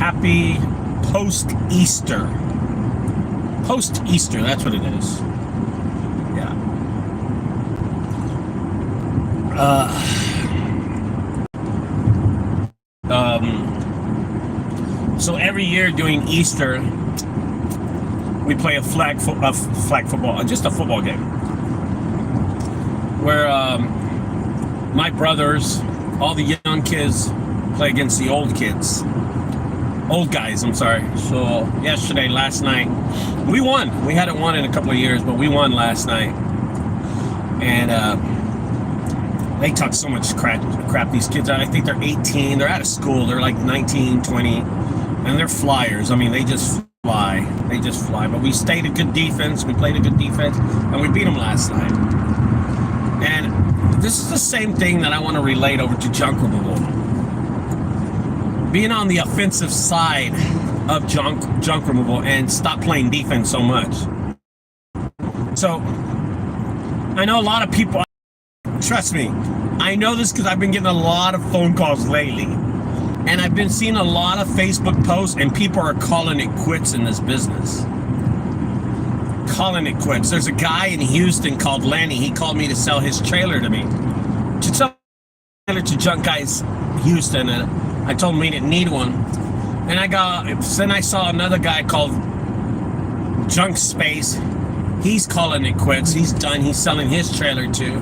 Happy post-Easter. Post-Easter, that's what it is. Yeah. So every year during Easter, we play a flag football, just a football game, where my brothers, all the young kids, play against the old guys, I'm sorry. So last night, we won. We hadn't won in a couple of years, but we won last night. And they talk so much crap, these kids. I think they're 18, they're out of school, they're like 19, 20, and they're flyers. I mean, they just fly. But we played a good defense, and we beat them last night. And this is the same thing that I want to relate over to junk removal. Being on the offensive side of junk removal and stop playing defense so much. So I know a lot of people, trust me, I know this because I've been getting a lot of phone calls lately, and I've been seeing a lot of Facebook posts, and people are calling it quits in this business. Calling it quits. There's a guy in Houston called Lenny. He called me to sell his trailer to me. To sell trailer to Junk Guys Houston, and I told him we didn't need one. And then I saw another guy called Junk Space. He's calling it quits. He's done. He's selling his trailer too.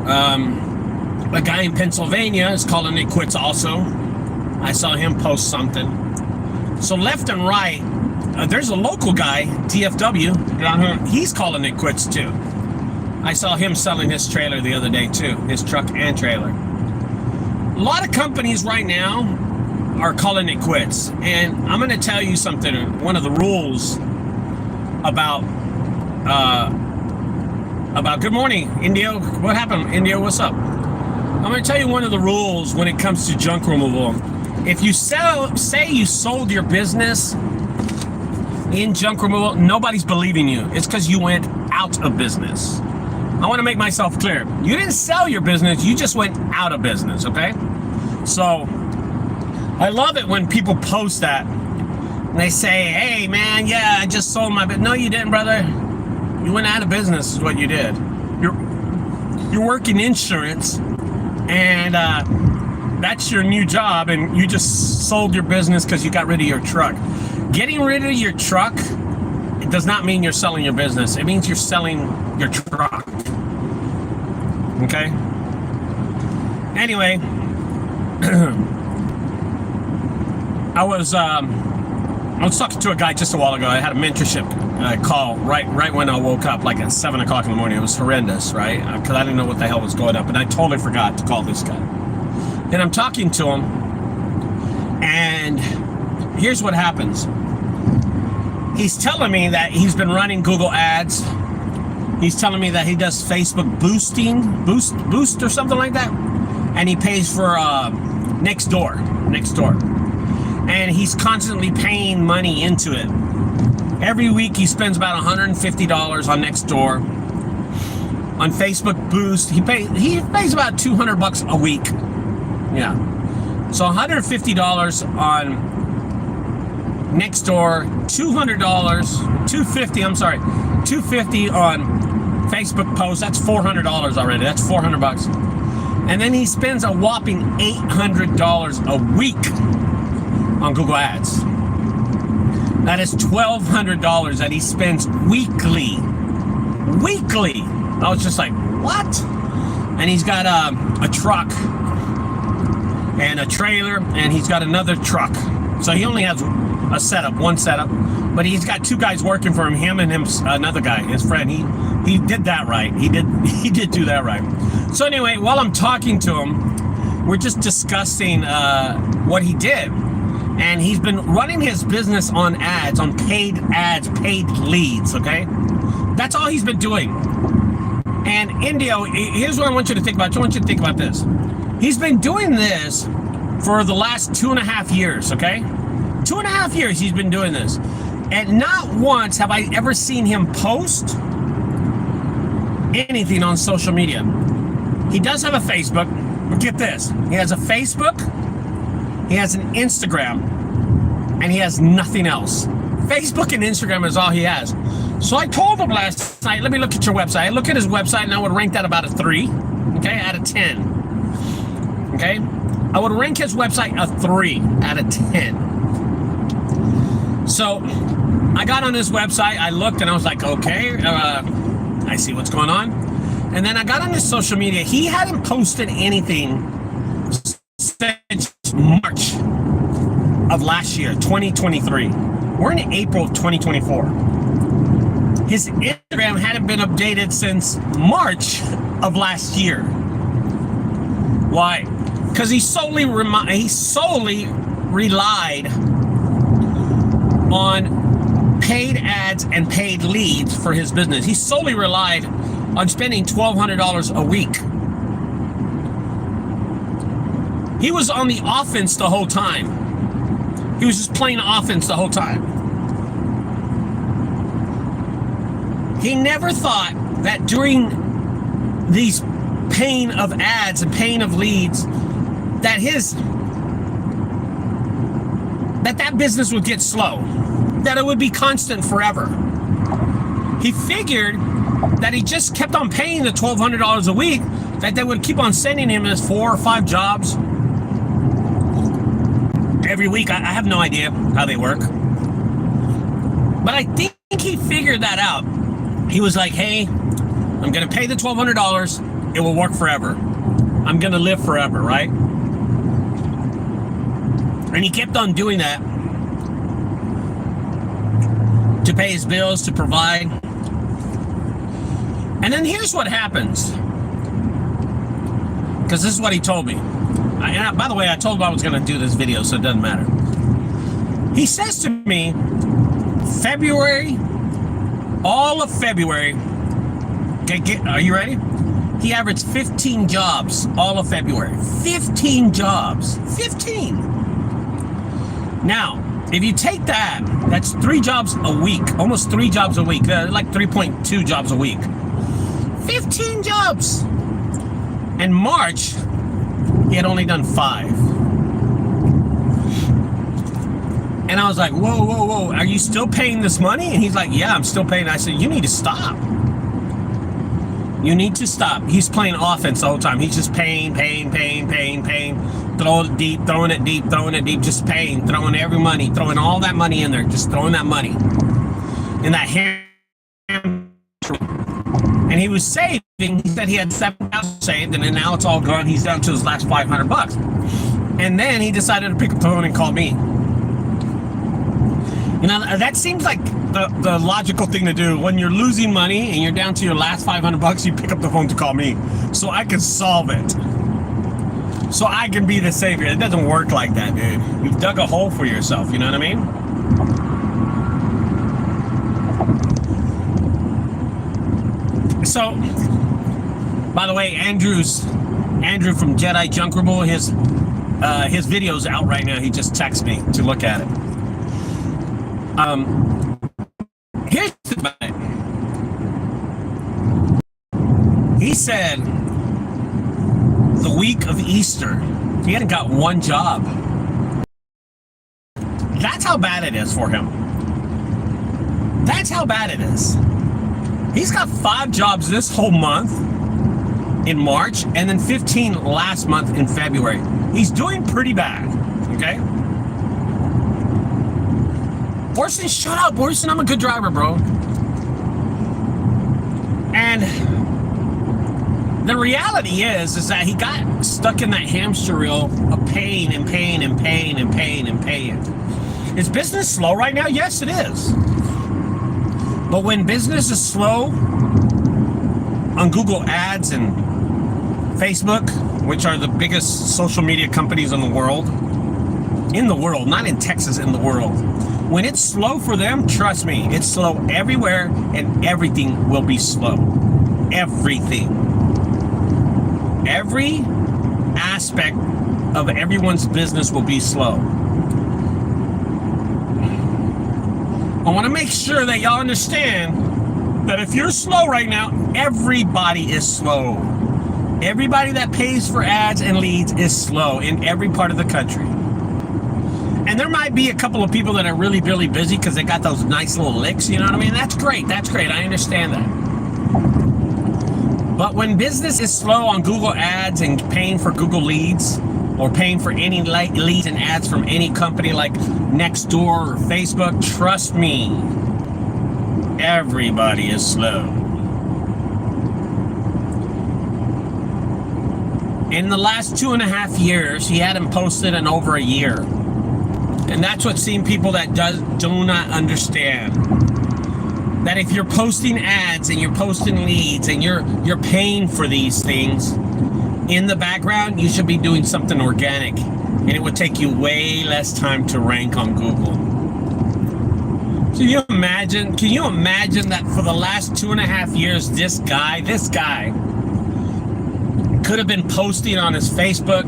A guy in Pennsylvania is calling it quits also. I saw him post something. So left and right, there's a local guy, DFW, down here. He's calling it quits too. I saw him selling his trailer the other day too, his truck and trailer. A lot of companies right now are calling it quits. And I'm going to tell you something. One of the rules about good morning, Indio. What happened, Indio? What's up? I'm going to tell you one of the rules when it comes to junk removal. If you say you sold your business in junk removal, nobody's believing you. It's because you went out of business. I want to make myself clear. You didn't sell your business, you just went out of business, okay? So I love it when people post that and they say, hey man, yeah, I just sold my business. No, you didn't, brother. You went out of business is what you did. You're working insurance, and that's your new job, and you just sold your business because you got rid of your truck. Getting rid of your truck, it does not mean you're selling your business. It means you're selling your truck. Okay? Anyway, I was talking to a guy just a while ago. I had a mentorship call right when I woke up, like at 7 o'clock in the morning. It was horrendous, right? Because I didn't know what the hell was going up, and I totally forgot to call this guy. And I'm talking to him, and here's what happens. He's telling me that he's been running Google ads. He's telling me that he does Facebook boost or something like that, and he pays for next door, and he's constantly paying money into it. Every week he spends about $150 on Nextdoor. On Facebook Boost, he pays about $200 a week. Yeah. So $150 on Nextdoor, $250 on Facebook posts. That's $400 already. That's $400. And then he spends a whopping $800 a week on Google Ads. That is $1,200 that he spends weekly. I was just like, what? And he's got a truck and a trailer, and he's got another truck. So he only has one setup, but he's got two guys working for him and another guy, his friend. He did that right. He did do that right. So anyway, while I'm talking to him, we're just discussing what he did. And he's been running his business on ads, on paid ads, paid leads, okay? That's all he's been doing. And Indio, here's what I want you to think about. I want you to think about this. He's been doing this for the last 2.5 years, okay? 2.5 years he's been doing this. And not once have I ever seen him post anything on social media. He does have a Facebook. But get this. He has a Facebook. He has an Instagram, and he has nothing else. Facebook and Instagram is all he has. So I told him last night, let me look at your website. I look at his website, and I would rank that about a 3, okay, out of 10. Okay? I would rank his website a 3 out of 10. So I got on his website, I looked, and I was like, okay, I see what's going on. And then I got on his social media. He hadn't posted anything since March of last year, 2023. We're in April of 2024. His Instagram hadn't been updated since March of last year. Why? Because he solely relied on paid ads and paid leads for his business. He solely relied on spending $1,200 a week. He was on the offense the whole time. He was just playing offense the whole time. He never thought that during these pain of ads and pain of leads, that that business would get slow, that it would be constant forever. He figured that he just kept on paying the $1,200 a week, that they would keep on sending him his 4 or 5 jobs every week. I have no idea how they work, but I think he figured that out. He was like, hey, I'm gonna pay the $1,200, it will work forever. I'm gonna live forever, right? And he kept on doing that to pay his bills, to provide. And then here's what happens, because this is what he told me. By the way, I told him I was going to do this video, so it doesn't matter. He says to me, February, all of February, okay, are you ready? He averaged 15 jobs all of February. 15 jobs. 15. Now, if you take that, that's 3 jobs a week, almost 3 jobs a week, like 3.2 jobs a week. 15 jobs. And March, he had only done 5. And I was like, whoa, are you still paying this money? And he's like, yeah, I'm still paying. I said, you need to stop. You need to stop. He's playing offense the whole time. He's just paying, throwing it deep, just paying, throwing every money, throwing all that money in there, just throwing that money in that ham. And he was saving. He said he had $7,000 saved, and then now it's all gone. He's down to his last $500. And then he decided to pick up the phone and call me. You know, that seems like the logical thing to do. When you're losing money and you're down to your last $500, you pick up the phone to call me so I can solve it. So I can be the savior. It doesn't work like that, dude. You've dug a hole for yourself, you know what I mean? So, by the way, Andrew from Jedi Junk Removal, his video's out right now. He just texted me to look at it. Here's the thing. He said the week of Easter, he hadn't got 1 job. That's how bad it is for him. That's how bad it is. He's got 5 jobs this whole month in March, and then 15 last month in February. He's doing pretty bad, okay? Borson, shut up, Borson. I'm a good driver, bro. And the reality is that he got stuck in that hamster wheel of paying. Is business slow right now? Yes, it is. But when business is slow on Google Ads and Facebook, which are the biggest social media companies in the world, not in Texas, in the world. When it's slow for them, trust me, it's slow everywhere, and everything will be slow. Everything. Every aspect of everyone's business will be slow. I want to make sure that y'all understand that if you're slow right now, everybody is slow. Everybody that pays for ads and leads is slow in every part of the country. And there might be a couple of people that are really, really busy because they got those nice little licks, you know what I mean? That's great. That's great. I understand that. But when business is slow on Google Ads and paying for Google leads or paying for any leads and ads from any company like Nextdoor or Facebook, trust me, everybody is slow. In the last 2.5 years, he hadn't posted in over a year. And that's what some people that do not understand. That if you're posting ads and you're posting leads and you're paying for these things, in the background, you should be doing something organic. And it would take you way less time to rank on Google. Can you imagine that for the last 2.5 years, this guy could have been posting on his Facebook,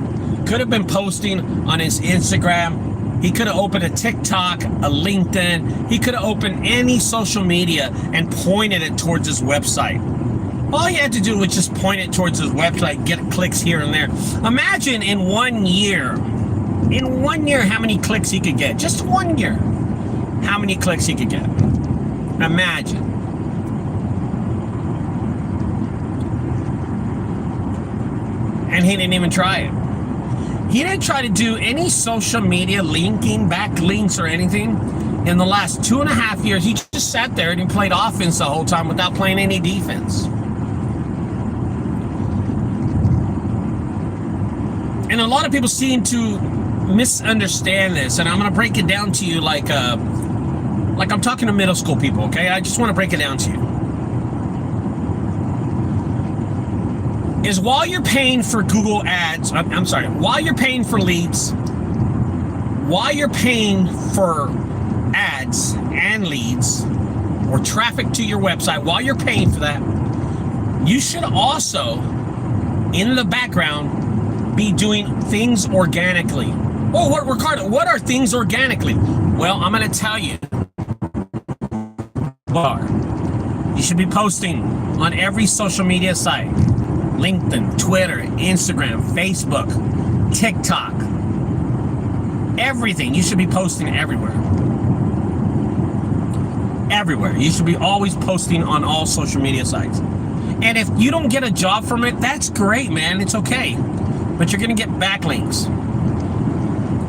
could have been posting on his Instagram. He could have opened a TikTok, a LinkedIn. He could have opened any social media and pointed it towards his website. All he had to do was just point it towards his website, get clicks here and there. Imagine in 1 year, how many clicks he could get. Just 1 year, how many clicks he could get. Imagine. And he didn't even try it. He didn't try to do any social media linking, backlinks, or anything. In the last 2.5 years, he just sat there and he played offense the whole time without playing any defense. And a lot of people seem to misunderstand this, and I'm going to break it down to you like I'm talking to middle school people, okay? I just want to break it down to you. Is while you're paying for Google ads, while you're paying for leads, while you're paying for ads and leads or traffic to your website, while you're paying for that, you should also, in the background, be doing things organically. Oh, Ricardo, what are things organically? Well, I'm going to tell you. You should be posting on every social media site. LinkedIn, Twitter, Instagram, Facebook, TikTok, everything. You should be posting everywhere. Everywhere. You should be always posting on all social media sites. And if you don't get a job from it, that's great, man. It's okay. But you're going to get backlinks.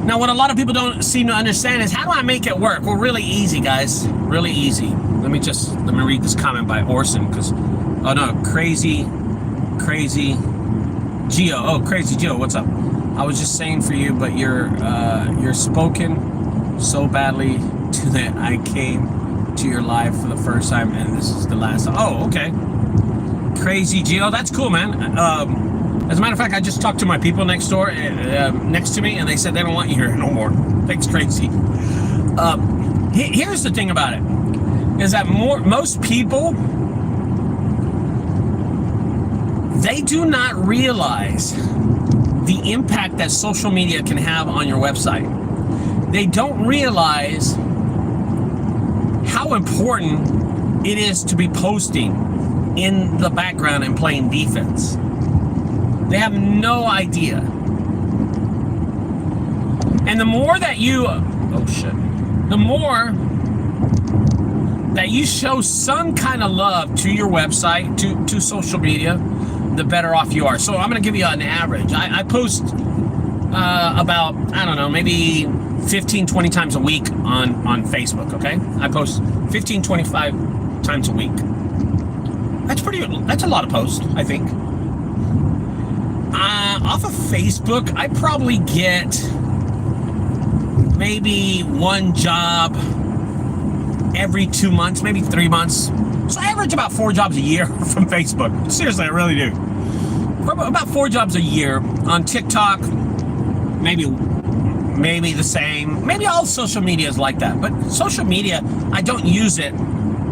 Now, what a lot of people don't seem to understand is, how do I make it work? Well, really easy, guys. Really easy. Let me read this comment by Orson, because, oh no, Crazy Geo. Oh, Crazy Geo, what's up? I was just saying for you, but you're spoken so badly to that I came to your live for the first time, and this is the last time. Oh, okay. Crazy Geo, that's cool, man. As a matter of fact, I just talked to my people next door, next to me, and they said they don't want you here no more. Thanks, Crazy. Here's the thing about it, is that most people, they do not realize the impact that social media can have on your website. They don't realize how important it is to be posting in the background and playing defense. They have no idea. And the more that the more that you show some kind of love to your website, to social media, the better off you are. So I'm going to give you an average. I post about, I don't know, maybe 15, 20 times a week on Facebook, okay? I post 15, 25 times a week. That's a lot of posts, I think. Off of Facebook, I probably get maybe one job every 2 months, maybe 3 months. So I average about 4 jobs a year from Facebook. Seriously, I really do. About 4 jobs a year. On TikTok, maybe the same. Maybe all social media is like that. But social media, I don't use it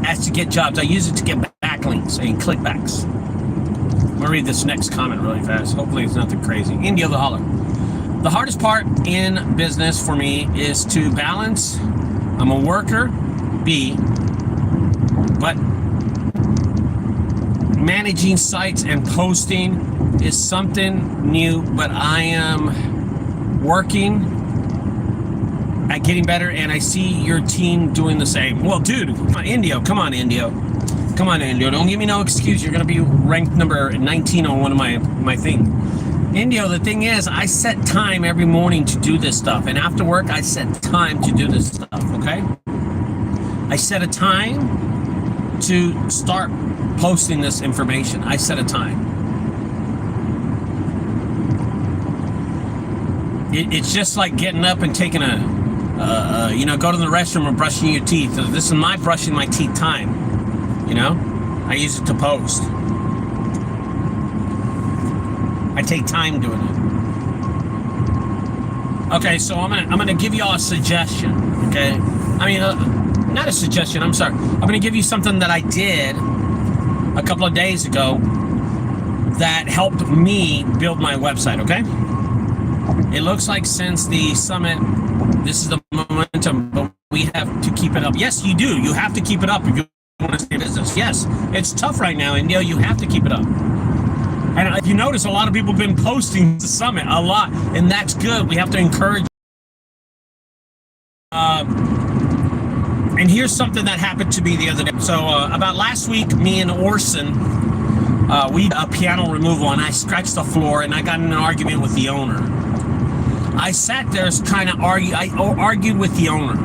as to get jobs. I use it to get backlinks and clickbacks. I'm going to read this next comment really fast. Hopefully it's nothing crazy. India the Holler. The hardest part in business for me is to balance. I'm a worker, but managing sites and posting is something new, but I am working at getting better, and I see your team doing the same. Well, dude, Indio, come on, Indio. Come on, Indio. Don't give me no excuse. You're going to be ranked number 19 on one of my thing. Indio, the thing is, I set time every morning to do this stuff. And after work, I set time to do this stuff, okay? I set a time to start posting this information. I set a time. It's just like getting up and taking go to the restroom and brushing your teeth. This is my brushing my teeth time. I use it to post. I take time doing it. Okay, so I'm gonna give y'all a suggestion. Okay, I mean, not a suggestion. I'm sorry. I'm gonna give you something that I did a couple of days ago that helped me build my website. Okay. It looks like since the summit, this is the momentum, but we have to keep it up. Yes, you do. You have to keep it up if you want to stay in business. Yes, it's tough right now, India. You have to keep it up. And if you notice, a lot of people have been posting the summit a lot, and that's good. We have to encourage. And here's something that happened to me the other day. So about last week, me and Orson, we did a piano removal, and I scratched the floor, and I got in an argument with the owner. I sat there kind of argued with the owner.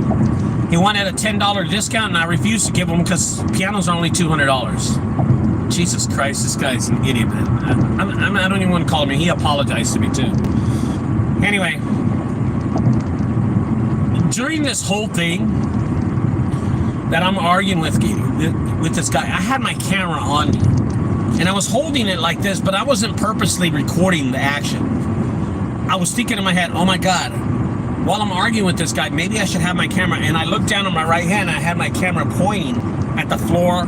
He wanted a $10 discount, and I refused to give him because pianos are only $200. Jesus Christ, this guy's an idiot, man. I don't even want to call him. He apologized to me too. Anyway, during this whole thing that I'm arguing with this guy, I had my camera on me, and I was holding it like this, but I wasn't purposely recording the action. I was thinking in my head, oh my God, while I'm arguing with this guy, maybe I should have my camera. And I looked down on my right hand, I had my camera pointing at the floor,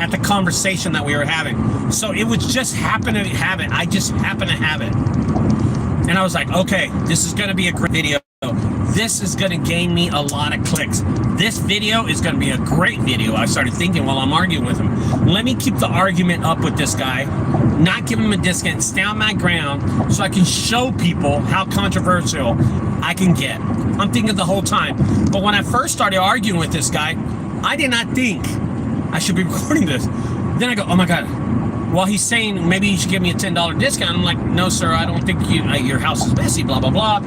at the conversation that we were having. So it was just happen to have it. I just happened to have it. And I was like, okay, this is going to be a great video. This is going to gain me a lot of clicks. This video is going to be a great video. I started thinking while I'm arguing with him. Let me keep the argument up with this guy, not give him a discount, stand my ground so I can show people how controversial I can get. I'm thinking the whole time. But when I first started arguing with this guy, I did not think I should be recording this. Then I go, oh my God. Well, he's saying maybe you should give me a $10 discount. I'm like, no, sir, I don't think your house is messy, blah, blah, blah.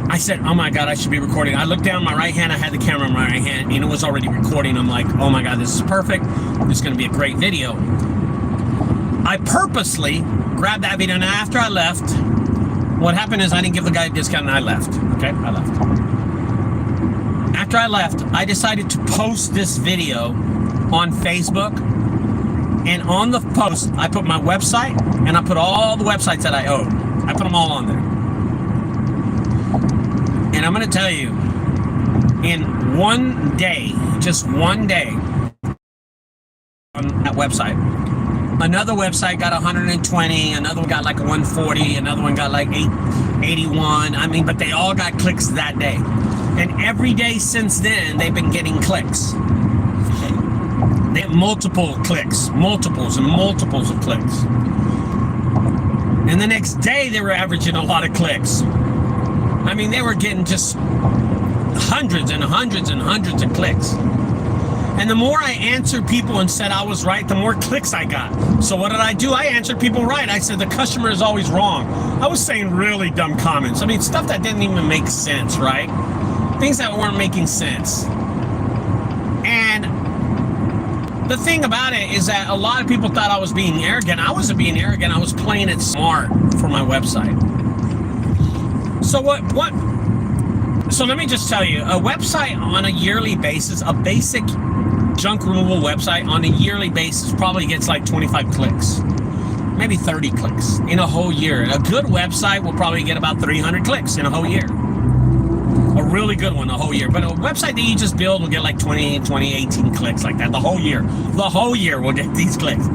I said, oh my God, I should be recording. I looked down my right hand, I had the camera in my right hand, and it was already recording. I'm like, oh my God, this is perfect. This is gonna be a great video. I purposely grabbed that video, and after I left, what happened is I didn't give the guy a discount, and I left, okay? I left. After I left, I decided to post this video on Facebook, and on the post, I put my website, and I put all the websites that I owed. I put them all on there. And I'm going to tell you, in one day, just one day, on that website, another website got 120, another one got like 140, another one got like 81. I mean, but they all got clicks that day. And every day since then, they've been getting clicks. They have multiple clicks, multiples and multiples of clicks. And the next day, they were averaging a lot of clicks. I mean, they were getting just hundreds and hundreds and hundreds of clicks. And the more I answered people and said I was right, the more clicks I got. So what did I do? I answered people right. I said the customer is always wrong. I was saying really dumb comments. I mean, stuff that didn't even make sense, right? Things that weren't making sense. And the thing about it is that a lot of people thought I was being arrogant. I wasn't being arrogant. I was playing it smart for my website. So so let me just tell you, a website on a yearly basis, a basic junk removal website on a yearly basis probably gets like 25 clicks, maybe 30 clicks in a whole year. A good website will probably get about 300 clicks in a whole year. A really good one a whole year. But a website that you just build will get like 20, 18 clicks like that the whole year. The whole year will get these clicks.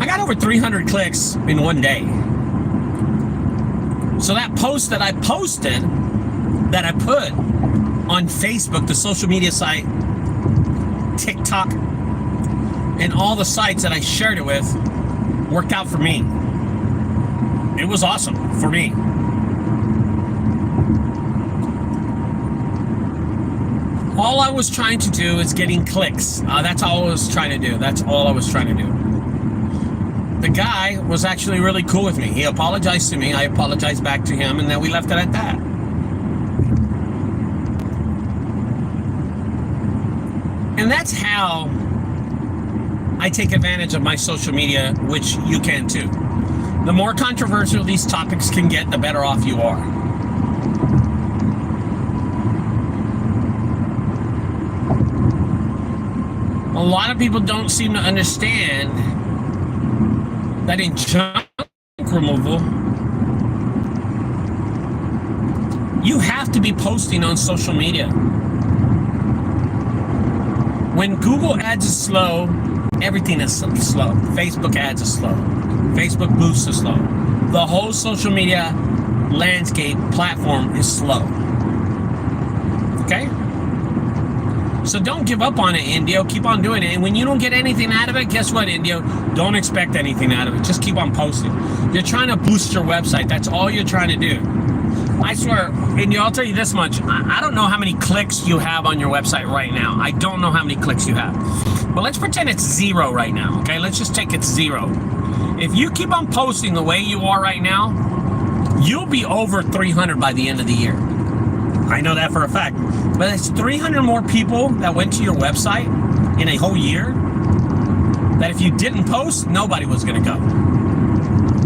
I got over 300 clicks in one day. So that post that I posted, that I put on Facebook, the social media site, TikTok, and all the sites that I shared it with, worked out for me. It was awesome for me. all I was trying to do is getting clicks. That's all I was trying to do. That's all I was trying to do. The guy was actually really cool with me. He apologized to me. I apologized back to him, and then we left it at that. And that's how I take advantage of my social media, which you can too. The more controversial these topics can get, the better off you are. A lot of people don't seem to understand that in junk removal, you have to be posting on social media. When Google ads is slow, everything is slow. Facebook ads are slow. Facebook boosts are slow. The whole social media landscape platform is slow. Okay? So don't give up on it, Indio. Keep on doing it. And when you don't get anything out of it, guess what, Indio? Don't expect anything out of it. Just keep on posting. You're trying to boost your website. That's all you're trying to do. I swear, Indio, I'll tell you this much. I don't know how many clicks you have on your website right now. I don't know how many clicks you have. But let's pretend it's 0 right now, okay? Let's just take it 0. If you keep on posting the way you are right now, you'll be over 300 by the end of the year. I know that for a fact. But it's 300 more people that went to your website in a whole year that if you didn't post, nobody was going to go.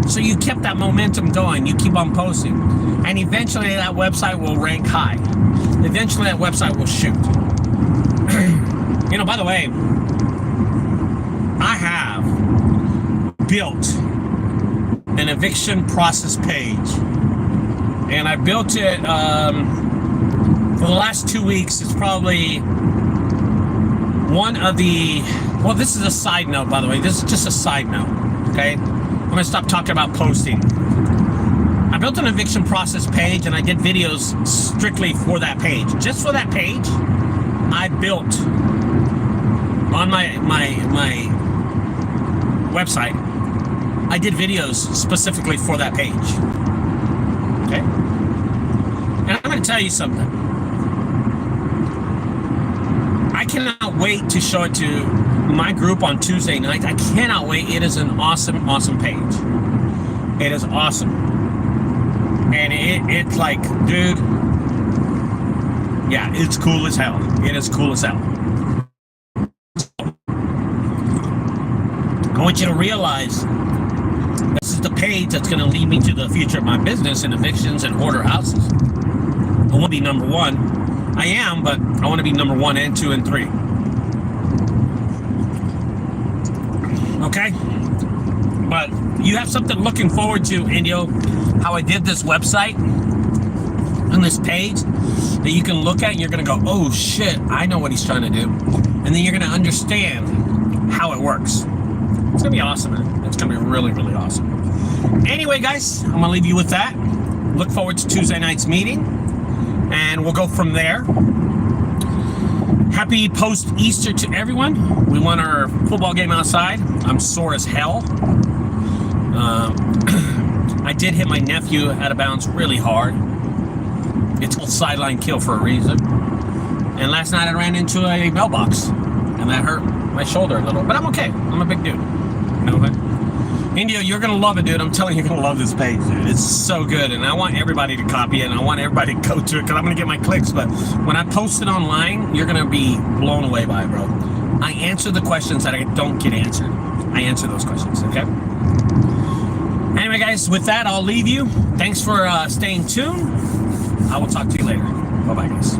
So you kept that momentum going. You keep on posting. And eventually that website will rank high. Eventually that website will shoot. You know, by the way, I have built an eviction process page. And I built it for the last 2 weeks. It's probably one of the, well, this is a side note, by the way. This is just a side note, okay? I'm gonna stop talking about posting. I built an eviction process page and I did videos strictly for that page. Just for that page, I built on my website, I did videos specifically for that page. Okay? And I'm gonna tell you something. I cannot wait to show it to my group on Tuesday night. I cannot wait. It is an awesome, awesome page. It is awesome. And it's like, dude, yeah, it's cool as hell. It is cool as hell. I want you to realize this is the page that's going to lead me to the future of my business in evictions and hoarder houses. I want to be number 1. I am, but I want to be number 1 and 2 and 3. Okay? But you have something looking forward to, Indio, how I did this website on this page that you can look at and you're going to go, oh shit, I know what he's trying to do. And then you're going to understand how it works. It's going to be awesome, man. It's going to be really, really awesome. Anyway, guys, I'm going to leave you with that. Look forward to Tuesday night's meeting. And we'll go from there. Happy post-Easter to everyone. We won our football game outside. I'm sore as hell. I did hit my nephew out of bounds really hard. It's called sideline kill for a reason. And last night I ran into a mailbox. And that hurt my shoulder a little. But I'm okay. I'm a big dude. You know what? Indio, you're going to love it, dude. I'm telling you, you're going to love this page, dude. It's so good. And I want everybody to copy it. And I want everybody to go to it because I'm going to get my clicks. But when I post it online, you're going to be blown away by it, bro. I answer the questions that I don't get answered. I answer those questions, okay? Anyway, guys, with that, I'll leave you. Thanks for staying tuned. I will talk to you later. Bye-bye, guys.